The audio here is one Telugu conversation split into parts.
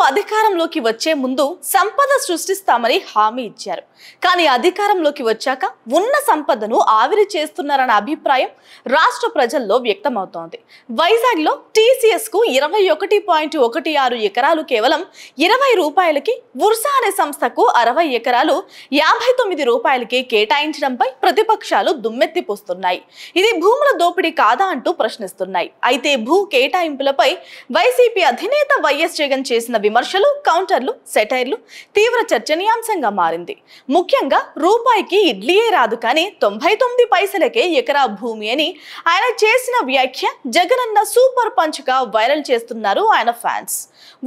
అధికారంలోకి వచ్చే ముందు సంపద సృష్టిస్తామని హామీ ఇచ్చారు. కానీ అధికారంలోకి వచ్చాక ఉన్న సంపదను ఆవిరి చేస్తున్నారన్న అభిప్రాయం రాష్ట్ర ప్రజల్లో వ్యక్తమవుతోంది. వైజాగ్ లో టీసీఎస్ కు 21.16 ఎకరాలు కేవలం 20 రూపాయలకి, వుర్సా అనే సంస్థకు 60 ఎకరాలు 59 రూపాయలకి కేటాయించడంపై ప్రతిపక్షాలు దుమ్మెత్తిపోస్తున్నాయి. ఇది భూముల దోపిడీ కాదా అంటూ ప్రశ్నిస్తున్నాయి. అయితే భూ కేటాయింపులపై వైసీపీ అధినేత వైఎస్ జగన్ చేసిన విమర్శలు, కౌంటర్లు, సెటైర్లు తీవ్ర చర్చనీయాంశంగా మారింది. ముఖ్యంగా రూపాయికి ఇడ్లీయే రాదు కానీ 99 పైసలకే ఎకరా భూమి అని ఆయన చేసిన వ్యాఖ్య జగనన్న సూపర్ పంచ్ గా వైరల్ చేస్తున్నారు ఆయన ఫ్యాన్స్.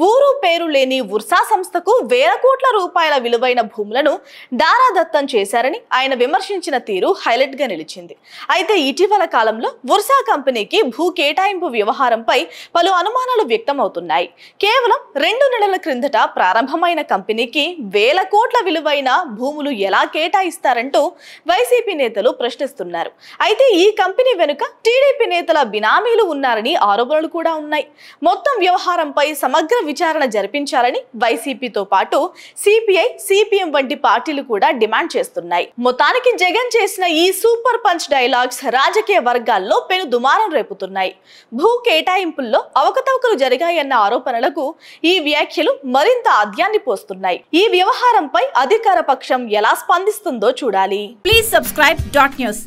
ఊరు పేరు లేని వుర్సా సంస్థకు వేల కోట్ల రూపాయల విలువైన భూములను దారాదత్తం చేశారని ఆయన విమర్శించిన తీరు హైలైట్ గా నిలిచింది. అయితే ఇటీవల కాలంలో వుర్సా కంపెనీకి భూ కేటాయింపు వ్యవహారంపై పలు అనుమానాలు వ్యక్తమవుతున్నాయి. కేవలం 2 నెలల క్రిందట ప్రారంభమైన కంపెనీకి వేల కోట్ల విలువైన భూములు ఎలా కేటాయిస్తారంటూ వైసీపీ నేతలు ప్రశ్నిస్తున్నారు. అయితే ఈ కంపెనీ వెనుక టీడీపీ నేతల బినామీలు ఉన్నారని ఆరోపణలు కూడా ఉన్నాయి. మొత్తం వ్యవహారంపై సమగ్ర విచారణ జరిపించాలని వైసీపీతో పాటు సిపిఐ, సిపిఎం వంటి పార్టీలు కూడా డిమాండ్ చేస్తున్నాయి. మొత్తానికి జగన్ చేసిన ఈ సూపర్ పంచ్ డైలాగ్స్ రాజకీయ వర్గాల్లో పెను దుమారం రేపుతున్నాయి. భూ కేటాయింపుల్లో అవకతవకలు జరిగాయన్న ఆరోపణలకు ఈ వ్యాఖ్యలు మరింత ఆద్యాన్ని పోస్తున్నాయి. ఈ వ్యవహారంపై అధికార పక్షం ఎలా స్పందిస్తుందో చూడాలి. Please subscribe .news.